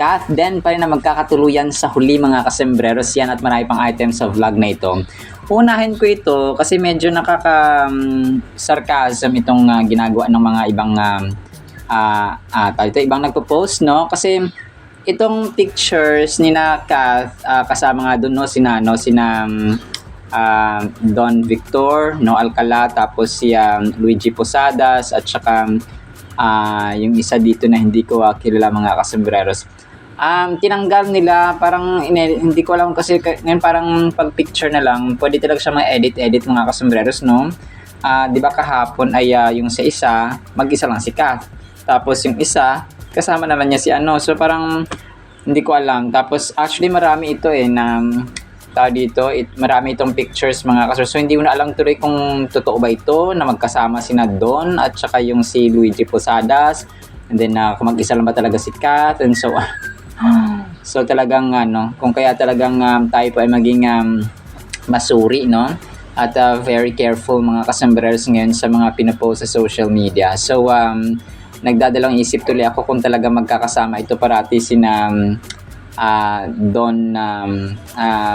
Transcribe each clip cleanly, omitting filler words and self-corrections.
Kath Den pa rin na magkakatuluyan sa huli mga kasembreros yan at marami pang items sa vlog na ito. Unahin ko ito kasi medyo sarcasm itong ginagawa ng mga ibang ibang nagpo-post, no? Kasi itong pictures ni na Kath, kasama nga doon, no, sina Don Victor, no, Alcala, tapos si Luigi Posadas at saka yung isa dito na hindi ko kilala mga kasembreros. Tinanggal nila, parang hindi ko alam kasi ngayon parang pag picture na lang, pwede talaga siya ma-edit mga kasembreros, no? 'Di ba kahapon ay yung sa isa, mag-isa lang si Kath. Tapos yung isa, kasama naman niya si ano. So parang hindi ko alam. Tapos actually marami ito na marami itong pictures mga kasembreros. So hindi ko na alam tuloy kung totoo ba ito na magkasama sina Don at saka yung si Luigi Posadas. And then kung mag-isa lang ba talaga si Kath and so on. So talagang kung kaya talagang tayo po ay maging masuri, no? At very careful mga kasembreros ngayon sa mga pinopost sa social media. So nagdadalawang isip tuloy ako kung talaga magkakasama ito parati sina Don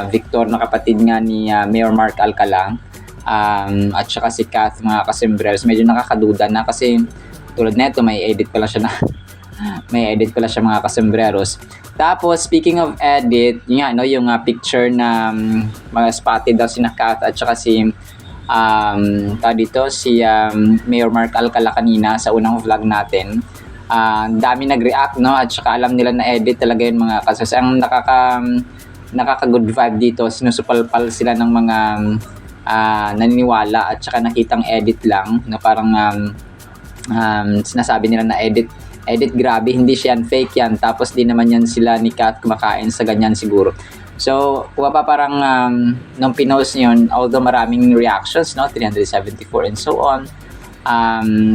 Victor na kapatid nga ni Mayor Mark Alcala at saka si Kath mga kasembreros. Medyo nakakaduda na kasi tulad nito may edit pala siya mga kasembreros. Tapos speaking of edit, yung picture na mga spotted daw si Kath at saka si Mayor Mark Alcala kanina sa unang vlog natin. Dami nag-react, no, at saka alam nila na edit talaga yun mga kasembreros. Ang nakaka-good vibe dito, sinusupalpal sila ng mga naniniwala at saka nakitang edit lang na parang sinasabi nila na edit, grabe, hindi siya fake yan. Tapos di naman yan sila ni Kath kumakain sa ganyan siguro. So, parang nung pinost yun, although maraming reactions, no, 374 and so on.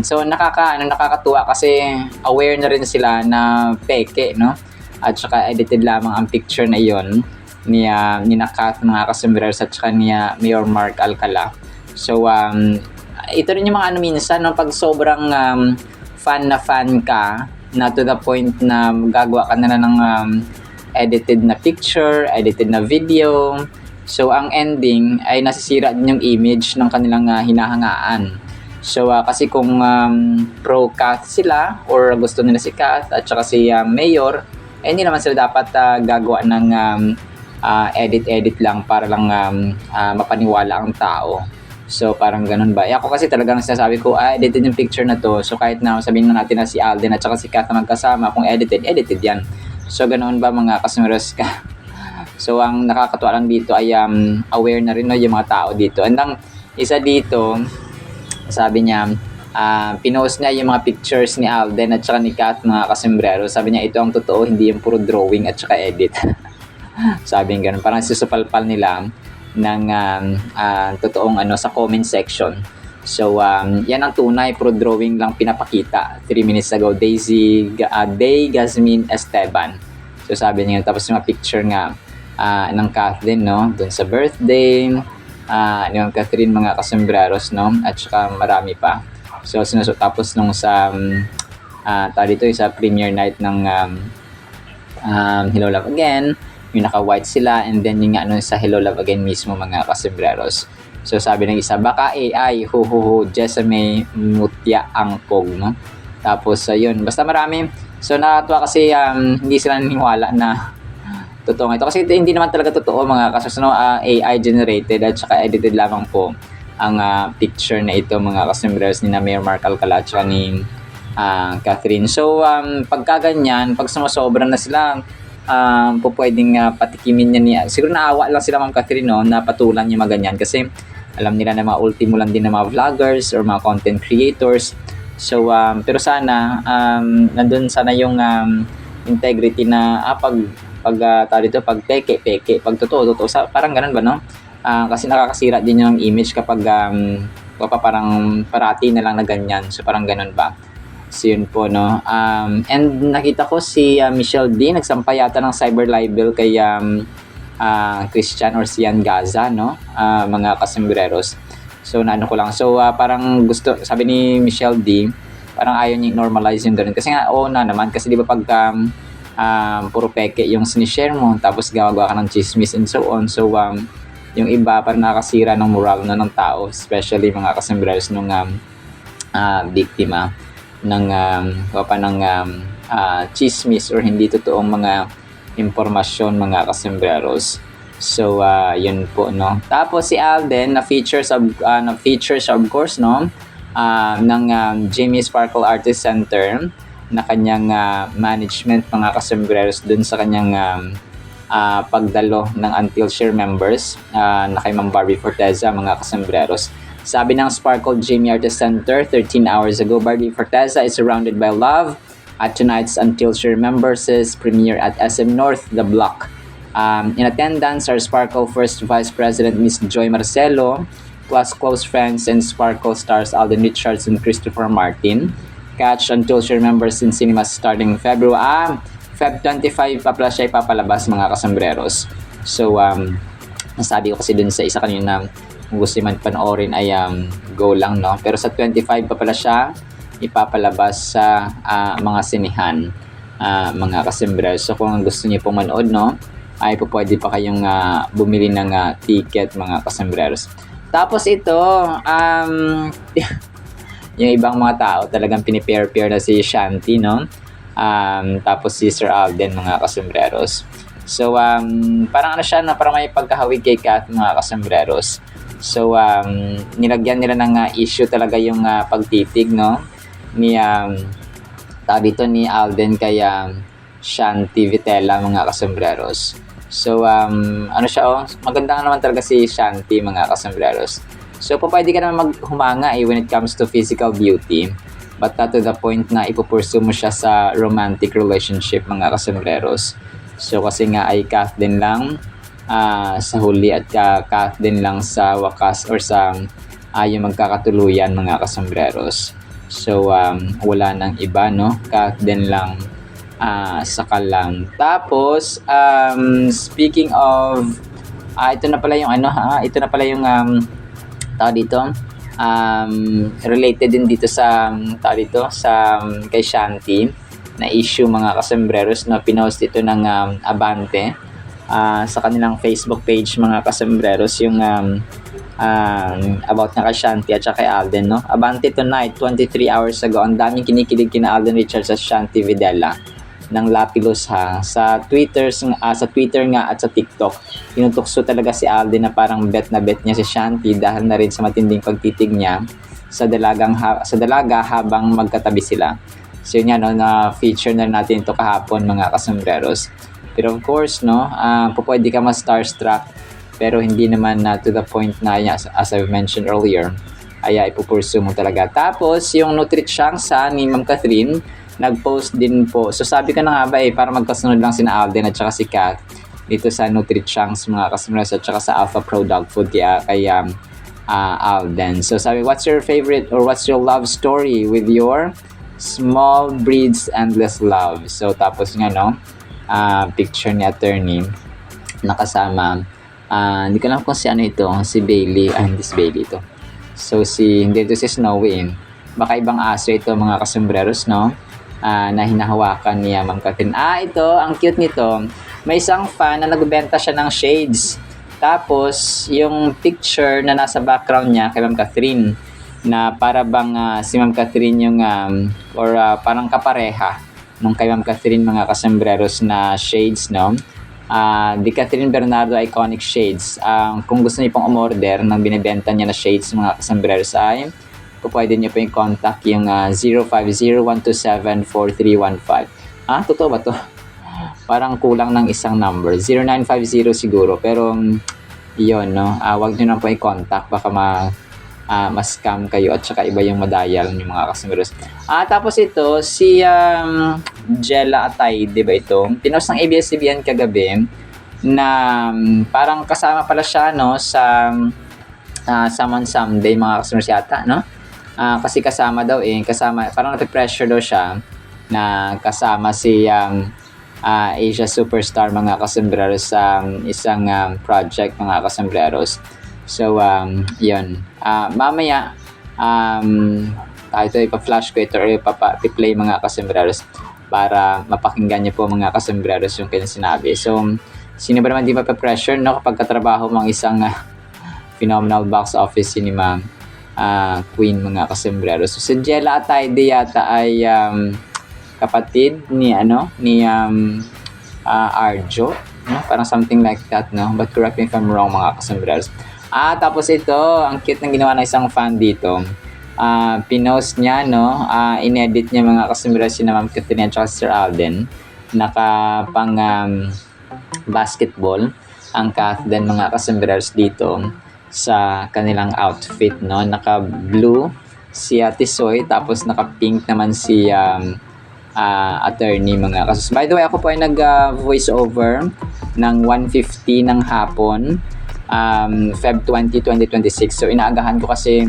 So nakakatuwa kasi aware na rin sila na peke, no? At saka edited lamang ang picture na iyon ni Kath mga kasembreros at saka ni Mayor Mark Alcala. So ito rin yung mga minsan, no, pag sobrang fan ka na to the point na gagawa ka na ng edited na picture, edited na video. So ang ending ay nasisira din yung image ng kanilang hinahangaan. So kasi kung pro Kath sila or gusto nila si Kath at saka si Mayor, hindi naman sila dapat gagawa ng edit lang para lang mapaniwala ang tao. So parang ganun ba? Ako kasi talagang sinasabi ko, edited yung picture na to. So kahit na sabihin na natin na si Alden at saka si Kath na magkasama, kung edited yan. So ganoon ba mga kasembreros ka? So ang nakakatuwa lang dito ay aware na rin, no, yung mga tao dito. And ang isa dito, sabi niya, pinost niya yung mga pictures ni Alden at saka ni Kath mga kasembreros. Sabi niya ito ang totoo, hindi yung puro drawing at saka edit. Sabi niya ganun, parang susupalpal nila ng totoong sa comment section. So yan ang tunay, pro drawing lang pinapakita. 3 minutes ago, Day Gasmin Esteban. So sabi niya, tapos yung picture nga ng Kath din, no, dun sa birthday, yung Catherine mga kasembreros, no, at saka marami pa. So tapos nung sa dito sa premiere night ng Hello Love Again, yung naka-white sila, and then yung sa Hello Love Again mismo mga kasembreros. So sabi ng isa, baka AI, Jessame Mutya Angkog, no? Tapos yun, basta marami. So nakakatuwa kasi hindi sila naniniwala na totoo ito. Kasi hindi naman talaga totoo mga kasembreros, no? AI generated at saka edited lamang po ang picture na ito mga kasembreros ni Mayor Mark Alcala at saka ni Catherine. So pagka ganyan, pag sumasobra na sila, pwedeng patikimin niya siguro naawa lang sila Ma'am Catherine, no, na patulan niya maganyan kasi alam nila na mga ultimo lang din ng mga vloggers or mga content creators. So pero sana nandun sana yung integrity na pag peke, pag totoo, parang ganun ba, no? Kasi nakakasira din yung image kapag parang parati na lang na ganyan. So parang ganun ba? So yun po, no. And nakita ko si Michelle D nagsampay yata ng cyber libel kay Christian or Sian Gaza, no, mga kasembreros. So naano ko lang. So parang gusto, sabi ni Michelle D, parang ayaw niya normalize yung ganun. Kasi nga, na naman. Kasi di ba pag puro peke yung sinishare mo, tapos gawa ka ng chismis and so on. So, yung iba parang nakasira ng moral na ng tao, especially mga kasembreros nung biktima ng chismis or hindi totoong mga impormasyon, mga kasembreros. So, yun po, no. Tapos si Alden na features of course, no, ng Jimmy Sparkle Artist Center na kanyang management, mga kasembreros, dun sa kanyang pagdalo ng Until Share members na kay Ma'am Barbie Forteza, mga kasembreros. Sabi ng Sparkle Jimmy Artist Center 13 hours ago, Barbie Forteza is surrounded by love at tonight's Until Share members' premiere at SM North, The Block. In attendance are Sparkle First Vice President Miss Joy Marcelo, plus close friends and Sparkle stars Alden Richards and Christopher Martin. Catch Until Share members in cinemas starting Feb 25 pa pala siya ipapalabas, mga kasembreros. So, nasabi ko kasi dun sa isa kanina, kung gusto man panoorin ay go lang, no? Pero sa 25 pa pala siya ipapalabas sa mga sinihan, mga kasembreros. So, kung gusto niyo pong manood, no, ay po pwede pa kayong bumili ng ticket, mga kasembreros. Tapos ito, yung ibang mga tao talagang pinipair-pair na si Shanti, no? Tapos si Sir Alden, mga kasembreros. So, parang ano siya, no? Parang may pagkahawig kay Kath, mga kasembreros. So, nilagyan nila ng issue talaga yung pagtitig, no? Ni ni Alden kay Shanti Vitella, mga kasembreros. So, ano siya, maganda naman talaga si Shanti, mga kasembreros. So, pwede ka naman maghumanga when it comes to physical beauty, but not to the point na ipupursue mo siya sa romantic relationship, mga kasembreros. So, kasi nga ay Kath din lang sa huli at Kath din lang sa wakas or sa yung magkakatuluyan, mga kasembreros. So, wala nang iba, no? Kath din lang saka lang. Tapos, speaking of, ito na pala yung ito na pala yung tao dito, related din dito sa kay Shanti na issue, mga kasembreros, na pinost ito ng Abante sa kanilang Facebook page, mga kasembreros, yung about na kay Shanti at saka kay Alden, no? Abante tonight, 23 hours ago, ang daming kinikilig kina Alden Richards at Shanti Videla ng Lapilus, sa Twitter nga at sa TikTok. Tinutukso talaga si Alden na parang bet na bet niya si Shanti dahil na rin sa matinding pagtitig niya sa dalaga habang magkatabi sila. So yun yan, no, na feature na natin ito kahapon, mga kasembreros. Pero of course, no, pwede ka ma-starstruck, pero hindi naman to the point na, as I've mentioned earlier, ay ipupursu mo talaga. Tapos yung Nutrichangsa ni Ma'am Catherine, nag-post din po. So sabi ko na nga ba para magkasunod lang sina Alden at saka si Kath dito sa Nutrichanks, mga kasembreros, at saka sa Alpha Pro Dog Food kay Alden. So sabi, what's your favorite or what's your love story with your small breeds endless love? So tapos nga, no, picture ni attorney nakasama, hindi ko alam kung si ano ito, si Bailey, hindi si Bailey ito. So hindi ito si Snowy, baka ibang aso ito, mga kasembreros, no, na hinahawakan niya Ma'am Catherine. Ito, ang cute nito. May isang fan na nagbebenta siya ng shades. Tapos, yung picture na nasa background niya kay Ma'am Catherine, na para bang si Ma'am Catherine yung, parang kapareha nung kay Ma'am Catherine, mga kasembreros, na shades, no? Di Catherine Bernardo Iconic Shades. Kung gusto niyo pong umorder ng binibenta niya na shades, mga kasembreros, ay pwede niyo po yung contact yung 050-127-4315. Totoo ba to? Parang kulang ng isang number. 0950 siguro. Pero, yun, no? Wag niyo na po yung contact. Baka ma-scam kayo at saka iba yung madayal ng mga kasembreros. Tapos ito, si Jella Atay, di ba ito? Pinost ng ABS-CBN kagabi na parang kasama pala siya, no, sa Summon Someday, mga kasembreros yata, no? Kasi kasama daw parang nape-pressure daw siya na kasama si Asia Superstar, mga kasembreros, sa isang project, mga kasembreros. So, yun. Mamaya, ito ipa-flash ko ito or ipa-play, mga kasembreros. para mapakinggan niyo po mga kasembreros yung kanyang sinabi. So, sino ba naman di mape-pressure, no, kapag katrabaho mo ang isang phenomenal box office cinema queen mga kasembreros. So, si Jella Ataide yata ay kapatid ni Arjo, no? Parang something like that, no? But correct me if I'm wrong mga kasembreros. Tapos ito, ang cute ng ginawa ng isang fan dito. Pinost niya, no? Inedit niya mga kasembreros si Ma'am Catherine at Sir Alden. Nakapang basketball ang Kathden mga kasembreros dito sa kanilang outfit, no? Naka-blue si Tisoy, tapos naka-pink naman si attorney mga kasus. By the way, ako po ay nag-voice over ng 1:50 ng hapon, Feb 20, 2026. So, inaagahan ko kasi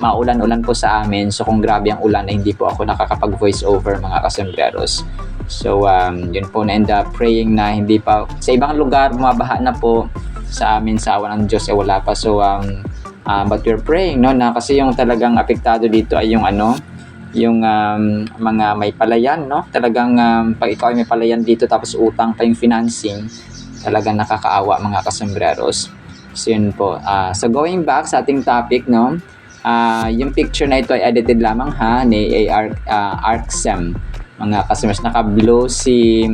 maulan-ulan po sa amin. So, kung grabe ang ulan, hindi po ako nakakapag-voice over mga kasembreros. So, yun po, na-end up praying na hindi pa, sa ibang lugar, bumabaha na po. Sa amin, sa awan ng Diyos, wala pa. So, but we're praying, no, na kasi yung talagang apektado dito ay yung yung mga may palayan, no? Talagang pag ikaw ay may palayan dito tapos utang pa yung financing, talagang nakakaawa mga kasembreros. So yun po. So going back sa ating topic, no? Yung picture na ito ay edited lamang ni Arcsem. Mga kasembreros, naka-blue si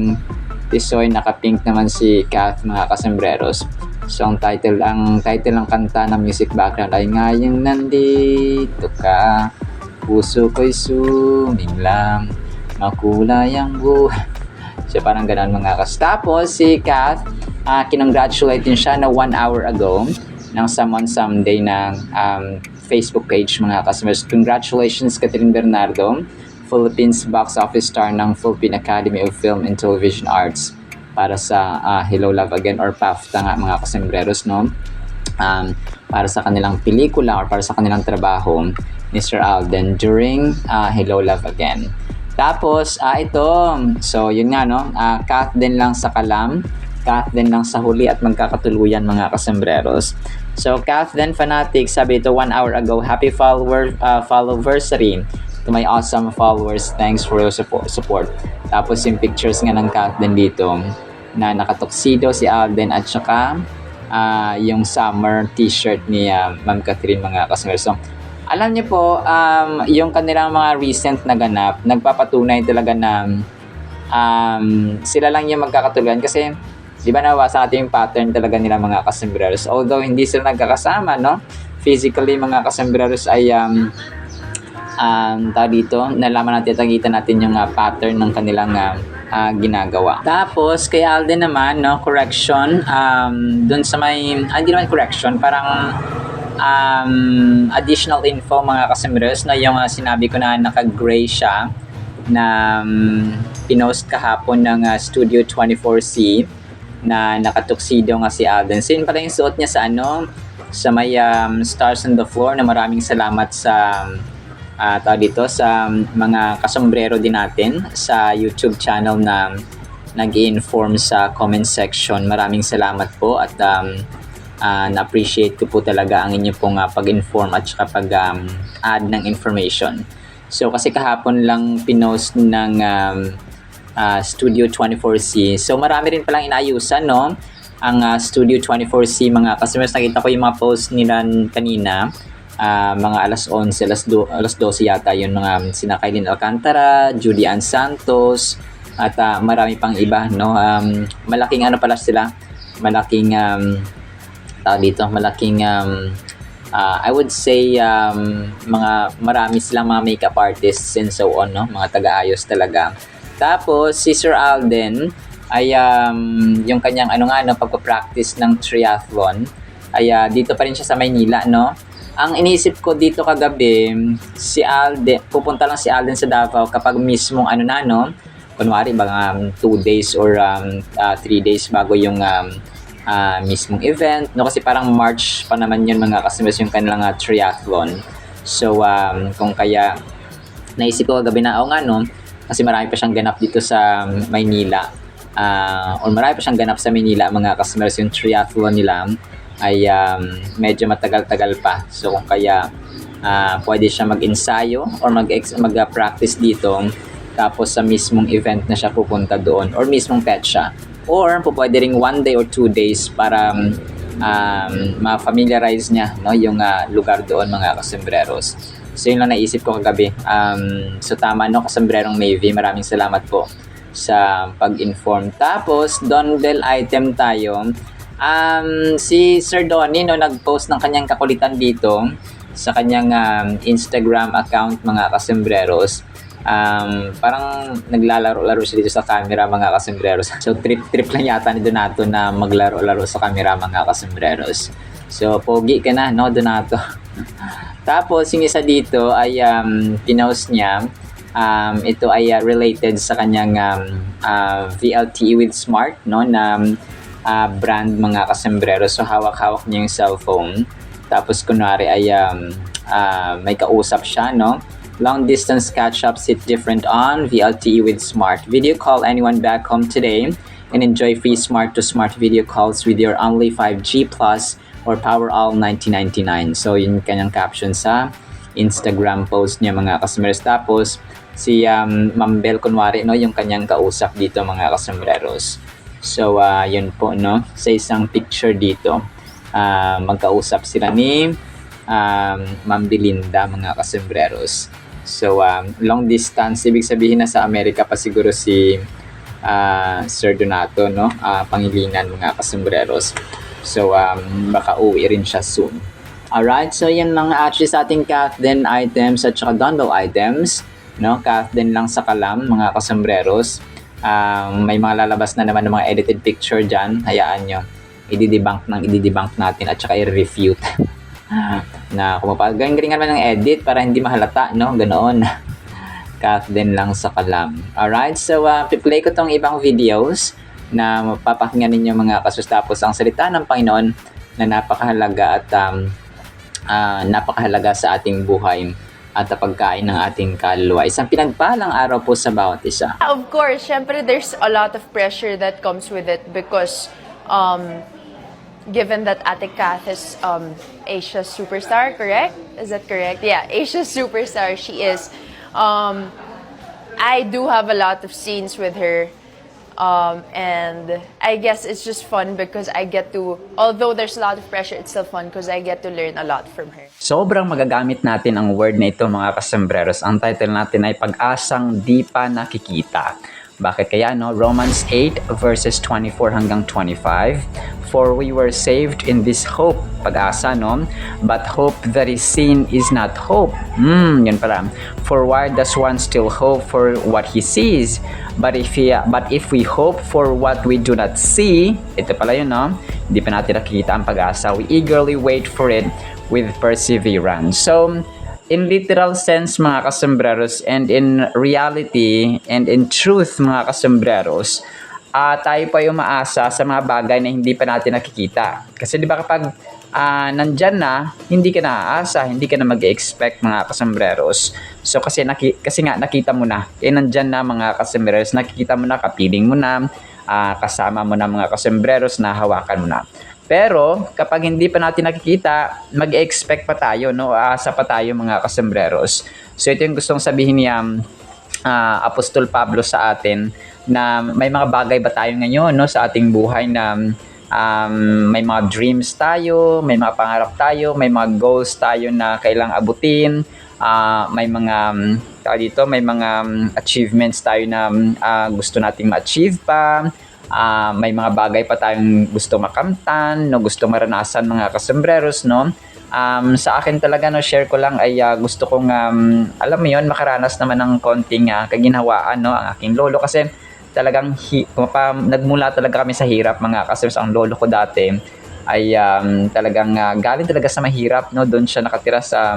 Tisoy, naka-pink naman si Kath mga kasembreros. So ang title ng kanta ng music background ay Ngayong Nandito Ka, puso ko'y suminglang, makulay ang buhay. So parang ganun mga kas. Tapos si Kath, kinongratulate din siya na 1 hour ago ng Someone Someday ng Facebook page mga customers. Congratulations Catherine Bernardo, Philippines box office star ng Philippine Academy of Film and Television Arts para sa Hello Love Again or PAFTA nga mga kasembreros, no? Para sa kanilang pelikula or para sa kanilang trabaho ni Sir Alden during Hello Love Again. Tapos ito, so yun nga, no? Kath din lang sa kalam, Kath din lang sa huli at magkakatuluyan mga kasembreros. So Kath din fanatic, sabi ito 1 hour ago, happy followersary to my awesome followers, thanks for your support. Tapos yung pictures nga ng Kath din dito na nakatuxedo si Alden at saka yung summer t-shirt ni Ma'am Catherine mga kasembreros. So, alam niyo po, yung kanilang mga recent na ganap, nagpapatunay talaga na sila lang yung magkakatuluyan kasi di ba nawasa natin yung pattern talaga nila mga kasembreros. Although hindi sila nagkakasama, no? Physically mga kasembreros ay dito, nalaman natin, tagitan natin yung pattern ng kanilang ginagawa. Tapos, kay Alden naman, no, correction, dun sa may, hindi naman correction, parang additional info mga kasembreros na yung sinabi ko na naka-gray siya na pinost kahapon ng Studio 24C na nakatuxedo nga si Alden. So, yun pala yung suot niya sa may Stars on the Floor, na maraming salamat sa dito sa mga kasombrero din natin sa YouTube channel na nag-i-inform sa comment section. Maraming salamat po at na-appreciate ko po talaga ang inyo pong pag-inform at saka pag-add ng information. So kasi kahapon lang pinost ng Studio 24C. So marami rin palang inayusan, no? Ang Studio 24C mga customers. Nakita ko yung mga post nila kanina. Mga alas 11, alas 12 yata yun, mga sina Kailin Alcantara, Judy Ann Santos at marami pang iba, no? Malaking pala sila, malaking malaking I would say marami silang mga makeup artists and so on, no? Mga taga-ayos talaga. Tapos si Sir Alden ay yung kanyang pagpa-practice ng triathlon ay dito pa rin siya sa Maynila, no? Ang iniisip ko dito kagabi, si Alden, pupunta lang si Alden sa Davao kapag mismong kunwari mga 2 days or 3 days bago yung mismong event, no? Kasi parang March pa naman yun mga customers yung kanilang triathlon. So kung kaya naisip ko kagabi na kasi marami pa siyang ganap dito sa Maynila, or marami pa siyang ganap sa Maynila mga customers, yung triathlon nila ay medyo matagal-tagal pa. So kung kaya pwede siya mag-ensayo or mag-practice dito tapos sa mismong event na siya pupunta doon or mismong petsa. Or pwede ring 1 day or 2 days para ma-familiarize niya, no, yung lugar doon, mga kasembreros. So yun lang naisip ko kagabi. So tama, no, Kasembrerong Navy, maraming salamat po sa pag-inform. Tapos donbell item tayo. Si Sir Donnie, no, nag-post ng kanyang kakulitan dito sa kanyang Instagram account, mga kasembreros. Parang naglalaro-laro siya dito sa camera, mga kasembreros. So trip lang yata ni Donato na maglaro-laro sa camera, mga kasembreros. So pogi ka na, no, Donato. Tapos yung isa dito ay pinost niya, ito ay related sa kanyang VLTE with Smart, no, na brand, mga kasembreros. So hawak-hawak niya yung cellphone. Tapos kunwari ay may kausap siya, no? Long distance catch-ups hit different on VLTE with Smart. Video call anyone back home today and enjoy free smart to smart video calls with your only 5G Plus or Power All 1999. So yun kanyang caption sa Instagram post niya, mga kasembreros. Tapos si Ma'am Bel kunwari, no, yung kanyang kausap dito, mga kasembreros. So yun po, no, sa isang picture dito. Magkausap sila ni Ma'am Belinda, mga kasembreros. So long distance, ibig sabihin na sa Amerika pa siguro si Sir Donato, no, Pangilinan, mga kasembreros. So baka uwi rin siya soon. Alright, so yan lang actually sa ating Kathden items at saka Donbell items, no. Kathden lang sa kalam, mga kasembreros. May mga lalabas na naman ng mga edited picture dyan, hayaan nyo, i-debunk natin at saka i-refute na galing naman ng edit para hindi mahalata, no, ganoon. Kathden lang sa kalam. Alright, so play ko tong ibang videos na mapapakinggan ninyo, mga kasus. Tapos ang salita ng Panginoon na napakahalaga at napakahalaga sa ating buhay at pagkain ng ating kaluluwa. Isang pinagpalang araw po sa bawat isa. Of course, syempre there's a lot of pressure that comes with it because given that Ate Kath is Asia's superstar, correct? Is that correct? Yeah, Asia's superstar. She is. I do have a lot of scenes with her. And I guess it's just fun because I get to, although there's a lot of pressure, it's still fun because I get to learn a lot from her. Sobrang magagamit natin ang word na ito, mga kasembreros. Ang title natin ay Pag-asang Di Pa Nakikita. Bakit kaya, no? Romans 8 verses 24 hanggang 25. For we were saved in this hope, pag-asa, no? But hope that is seen is not hope. Yun pala. For why does one still hope for what he sees? But if we hope for what we do not see, ito pala yun, no? Hindi pa natin nakikita ang pag-asa. We eagerly wait for it with perseverance. So, in literal sense, mga kasembreros, and in reality and in truth, mga kasembreros, tayo pa yung maasa sa mga bagay na hindi pa natin nakikita. Kasi di ba kapag nandyan na, hindi ka na aasa, hindi ka na mag-expect, mga kasembreros. So kasi nga nakita mo na, nandyan na, mga kasembreros, nakikita mo na, kapiling mo na, kasama mo na, mga kasembreros, na hawakan mo na. Pero kapag hindi pa natin nakikita, mag-expect pa tayo, no? Aasa pa tayo, mga kasembreros. So ito yung gustong sabihin ni Apostol Pablo sa atin, na may mga bagay ba tayo ngayon, no, sa ating buhay na may mga dreams tayo, may mga pangarap tayo, may mga goals tayo na kailangang abutin, may mga may mga achievements tayo na gusto nating ma-achieve pa. May mga bagay pa tayong gusto makamtan, no, gusto maranasan, mga kasembreros, no. Sa akin talaga, no, share ko lang ay gusto kong alam mo yun, makaranas naman ng konting kaginhawaan, no, ang aking lolo, kasi talagang nagmula talaga kami sa hirap, mga kasembreros. Ang lolo ko dati ay talagang galing talaga sa mahirap, no. Doon siya nakatira sa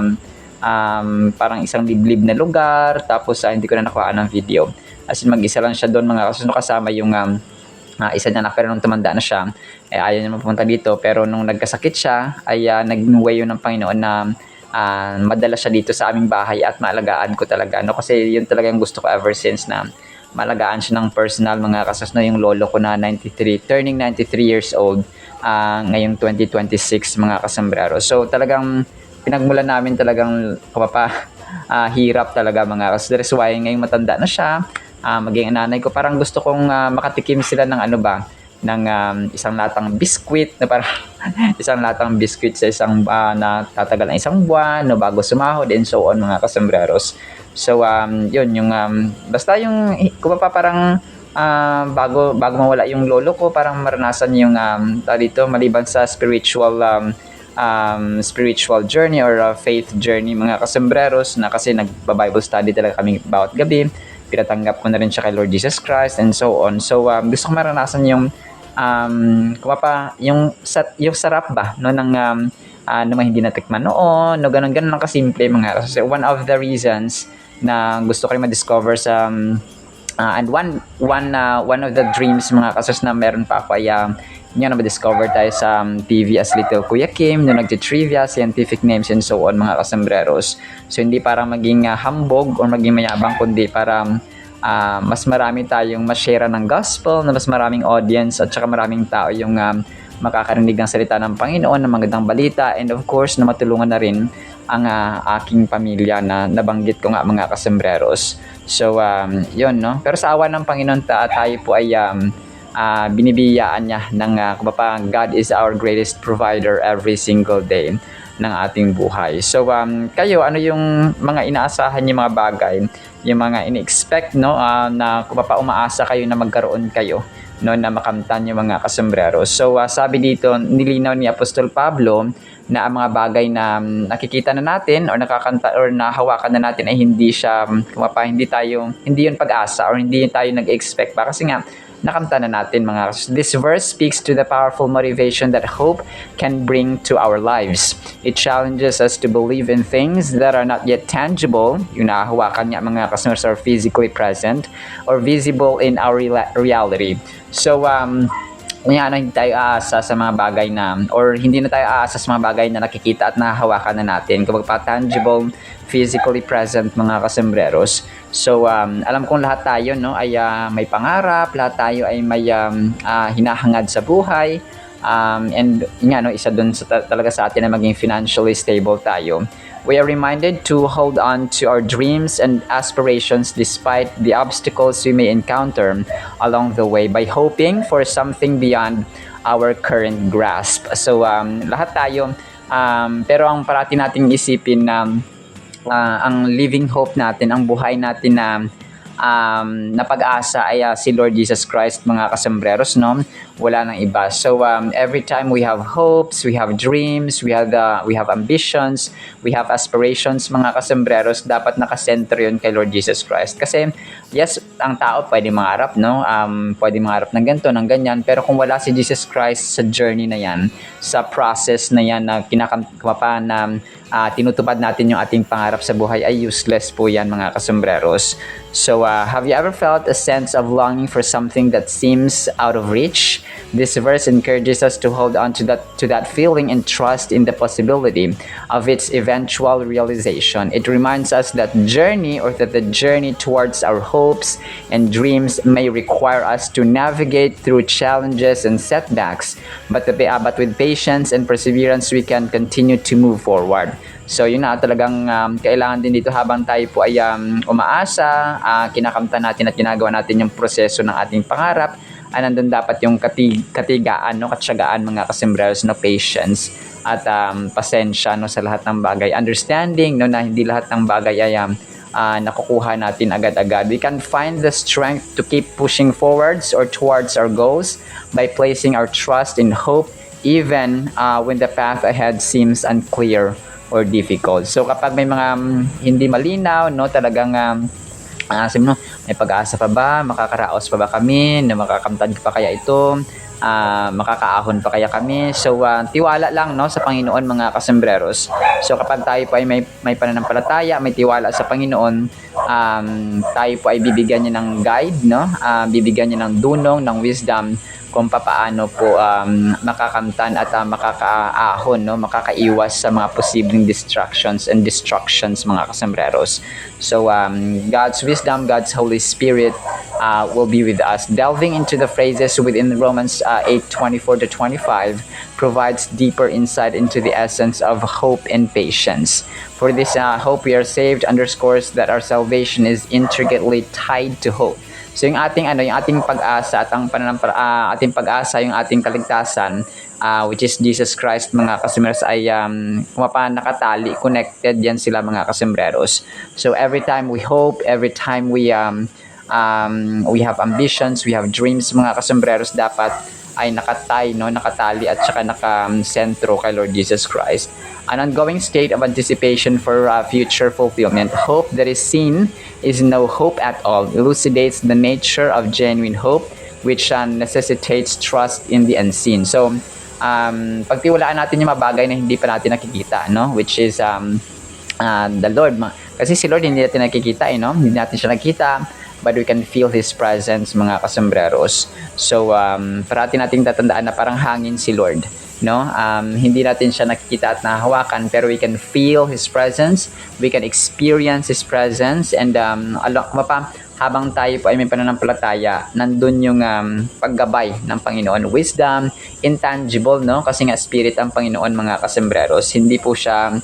parang isang liblib na lugar, tapos hindi ko na nakuha ng video. As in, mag-isa lang siya doon, mga kasembreros, kasama yung isa niya na, pero nung tumanda na siya, ayaw niya mapunta dito. Pero nung nagkasakit siya, ay nag-way yun ng Panginoon na madala siya dito sa aming bahay at maalagaan ko talaga, no? Kasi yun talaga yung gusto ko ever since, na maalagaan siya ng personal, mga kasas, no? Yung lolo ko na turning 93 years old ngayong 2026, mga kasembreros. So talagang pinagmulan namin talagang hirap talaga mga kas. That's why ngayong matanda na siya, maging nanay ko, parang gusto kong makatikim sila ng ano ba, ng isang latang biskwit na parang isang latang biskwit sa isang na tatagal ng isang buwan no, bago sumahod and so on mga kasembreros. So yun yung basta yung kung pa parang bago mawala yung lolo ko, parang maranasan yung dito maliban sa spiritual journey or faith journey mga kasembreros, na kasi nagba-Bible study talaga kami bawat gabi, pinatanggap ko na rin siya kay Lord Jesus Christ and so on. So gusto ko maranasan yung yung sarap ba no ng mga hindi natikman noon no, ganun lang kasimple mga kasi one of the reasons na gusto ko rin ma-discover sa and one of the dreams mga kasos na meron pa ako ay yun na ma-discover tayo sa TV as Little Kuya Kim no, nagti-trivia, scientific names and so on mga kasembreros. So hindi para maging hambog o maging mayabang, kundi para mas marami tayong ma-share ng gospel, na mas maraming audience at saka maraming tao yung makakarinig ng salita ng Panginoon, ng magandang balita, and of course na matulungan na rin ang aking pamilya na nabanggit ko nga mga kasembreros. So yun no, pero sa awa ng Panginoon tayo po ay binibiyaan niya ng God is our greatest provider every single day ng ating buhay. So kayo, ano yung mga inaasahan niyo mga bagay, yung mga ini-expect no, na kung umaasa kayo na magkaroon kayo no, na makamtan yung mga kasembreros. So sabi dito, nilinaw ni Apostol Pablo na ang mga bagay na nakikita na natin or nakakanta or nahawakan na natin ay hindi siya hindi yun pag-asa or hindi yun tayo nag-expect pa, kasi nga nakamta na natin mga. This verse speaks to the powerful motivation that hope can bring to our lives. It challenges us to believe in things that are not yet tangible, yung nahahawakan niya mga customers are physically present or visible in our reality. So hindi tayo aasa sa mga bagay na, or hindi na tayo aasa sa mga bagay na nakikita at nahahawakan na natin, kapag tangible, physically present mga kasembreros. So alam kong lahat tayo no ay may pangarap, lahat tayo ay may hinahangad sa buhay, and nga no, isa dun talaga sa atin na maging financially stable tayo. We are reminded to hold on to our dreams and aspirations despite the obstacles we may encounter along the way, by hoping for something beyond our current grasp. So lahat tayo, pero ang parati nating isipin na ang living hope natin, ang buhay natin na pag-asa ay si Lord Jesus Christ mga kasembreros no, wala nang iba. So every time we have hopes, we have dreams, we have ambitions, we have aspirations mga kasembreros, dapat nakasentro yun kay Lord Jesus Christ. Kasi yes, ang tao pwede mangarap no, pwede mangarap ng ganito, ng ganyan, pero kung wala si Jesus Christ sa journey na yan, sa process na yan na tinutupad natin yung ating pangarap sa buhay, ay useless po yan mga kasembreros. So have you ever felt a sense of longing for something that seems out of reach? This verse encourages us to hold on to that feeling and trust in the possibility of its eventual realization. It reminds us that the journey towards our hopes and dreams may require us to navigate through challenges and setbacks, but with patience and perseverance we can continue to move forward. So yun na, talagang kailangan din dito habang tayo po ay umaasa, kinakamtan natin at ginagawa natin yung proseso ng ating pangarap, ay nandun dapat yung katigaan, no, katsagaan mga kasembreros, no, patience at pasensya no, sa lahat ng bagay. Understanding no, na hindi lahat ng bagay ay nakukuha natin agad-agad. We can find the strength to keep pushing forwards or towards our goals by placing our trust in hope even when the path ahead seems unclear or difficult. So kapag may mga hindi malinaw no, talagang may pag-asa pa ba, makakaraos pa ba kami, na makakamtan pa kaya ito, makakaahon pa kaya kami. So tiwala lang no sa Panginoon mga kasembreros. So kapag tayo po ay may pananampalataya, may tiwala sa Panginoon, tayo po ay bibigyan niya ng guide no, bibigyan niya ng dunong, ng wisdom kung papaano po makakamtan at makakaahon, no, makakaiwas sa mga posibleng distractions and destructions, mga kasambreros. So God's wisdom, God's Holy Spirit will be with us. Delving into the phrases within Romans 8:24-25 provides deeper insight into the essence of hope and patience. For this hope we are saved underscores that our salvation is intricately tied to hope. So yung ating yung ating pag-asa at ang ating pag-asa, yung ating kaligtasan, which is Jesus Christ, mga kasembreros, ay nakatali, connected yan sila, mga kasembreros. So every time we hope, every time we have ambitions, we have dreams, mga kasembreros, dapat ay nakatali at saka nakasentro kay Lord Jesus Christ. An ongoing state of anticipation for future fulfillment. Hope that is seen is no hope at all. Elucidates the nature of genuine hope, which necessitates trust in the unseen. So, pagtiwalaan natin yung mga bagay na hindi pa natin nakikita, no? Which is the Lord. Kasi si Lord hindi natin nakikita, no? Hindi natin siya nakita, but we can feel His presence, mga kasembreros. So, parati nating tatandaan na parang hangin si Lord, no? Hindi natin siya nakikita at nahawakan, pero we can feel His presence, we can experience His presence, and habang tayo po ay may pananampalataya, nandun yung paggabay ng Panginoon. Wisdom, intangible, no? Kasi nga spirit ang Panginoon, mga kasembreros. Hindi po siya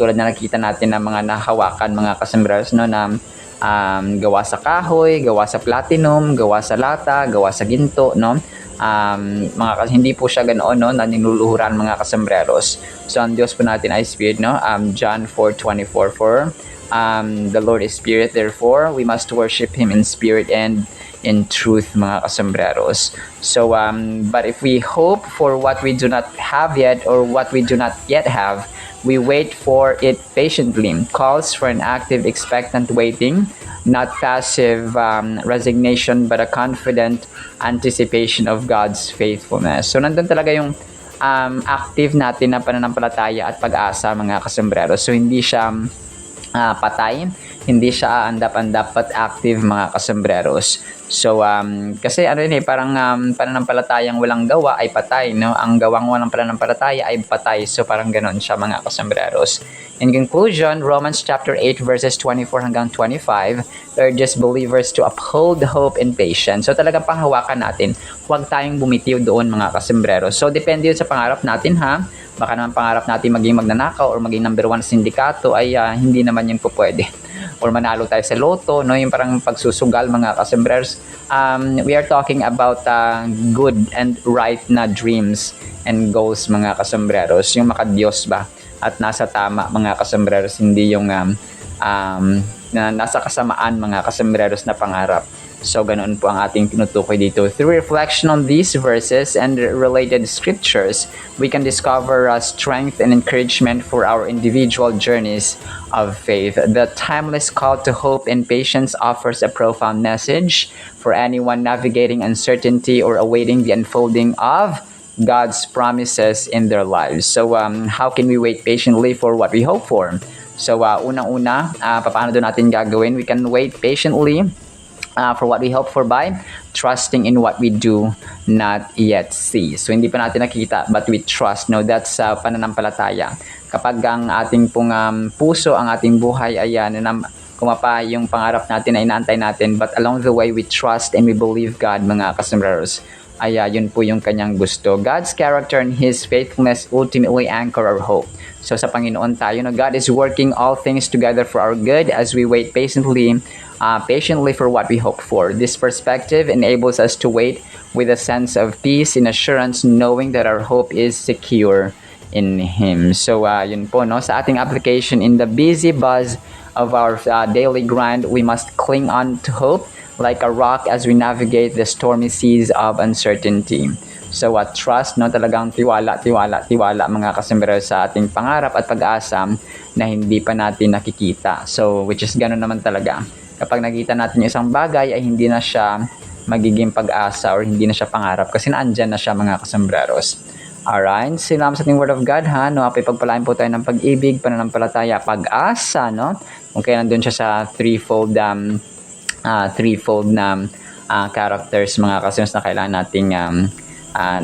tulad na nakita natin ng mga nahawakan, mga kasembreros, no, na gawa sa kahoy, gawa sa platinum, gawa sa lata, gawa sa ginto, no? Hindi po siya ganoon, no, na niluluhuran, mga kasembreros. So ang Diyos po natin ay spirit, no? John 4:24, the Lord is spirit, therefore we must worship Him in spirit and in truth, mga kasembreros. So but if we hope for what we do not have yet, or what we do not yet have, we wait for it patiently. Calls for an active, expectant waiting, not passive resignation, but a confident anticipation of God's faithfulness. So nandun talaga yung active natin na pananampalataya at pag-asa, mga kasembreros. So hindi siya patay, hindi siya andap-andap, but active, mga kasembreros. So kasi parang pananampalatayang walang gawa ay patay, no? Ang gawang walang pananampalataya ay patay. So parang ganoon siya, mga kasembreros. In conclusion, Romans chapter 8 verses 24-25 urges believers to uphold hope and patience. So talagang panghawakan natin, huwag tayong bumitiw doon, mga kasembreros. So depende yun sa pangarap natin, ha? Baka naman pangarap natin maging magnanakaw or maging number 1 sindikato, ay hindi naman yun po pwede. Or manalo tayo sa loto, no? Yung parang pagsusugal, mga kasembreros. We are talking about good and right na dreams and goals, mga kasembreros. Yung makadiyos ba? At nasa tama, mga kasembreros, hindi yung nasa kasamaan, mga kasembreros, na pangarap. So, ganoon po ang ating tinutukoy dito. Through reflection on these verses and related scriptures, we can discover strength and encouragement for our individual journeys of faith. The timeless call to hope and patience offers a profound message for anyone navigating uncertainty or awaiting the unfolding of God's promises in their lives. So, how can we wait patiently for what we hope for? So, unang-una, paano doon natin gagawin? We can wait patiently for what we hope for by trusting in what we do not yet see. So, hindi pa natin nakita, but we trust. No, that's pananampalataya. Kapag ang ating pong puso, ang ating buhay ay kumapa yung pangarap natin ay inaantay natin, but along the way, we trust and we believe God, mga kasembreros. Ay yun po yung kanyang gusto. God's character and His faithfulness ultimately anchor our hope. So sa Panginoon tayo, no, God is working all things together for our good as we wait patiently for what we hope for. This perspective enables us to wait with a sense of peace and assurance, knowing that our hope is secure in Him. So yun po, no, sa ating application in the busy buzz of our daily grind, we must cling on to hope like a rock as we navigate the stormy seas of uncertainty. So trust, no, talagang tiwala, mga kasembreros, sa ating pangarap at pag-asa na hindi pa natin nakikita. So which is gano'n naman talaga. Kapag nakita natin yung isang bagay ay hindi na siya magiging pag-asa or hindi na siya pangarap kasi naandyan na siya, mga kasembreros. Alright, salamat sa ating Word of God, ha? No, pagpalain po tayo ng pag-ibig, pananampalataya, pag-asa, no? Kung kaya nandun siya sa threefold na characters, mga kasunod na kailangan nating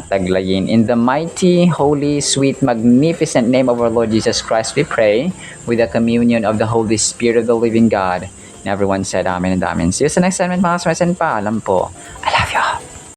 taglayin. In the mighty, holy, sweet, magnificent name of our Lord Jesus Christ, we pray with the communion of the Holy Spirit of the living God. And everyone said amen and amen. See you sa next segment, mga kasumas, and paalam po. I love you.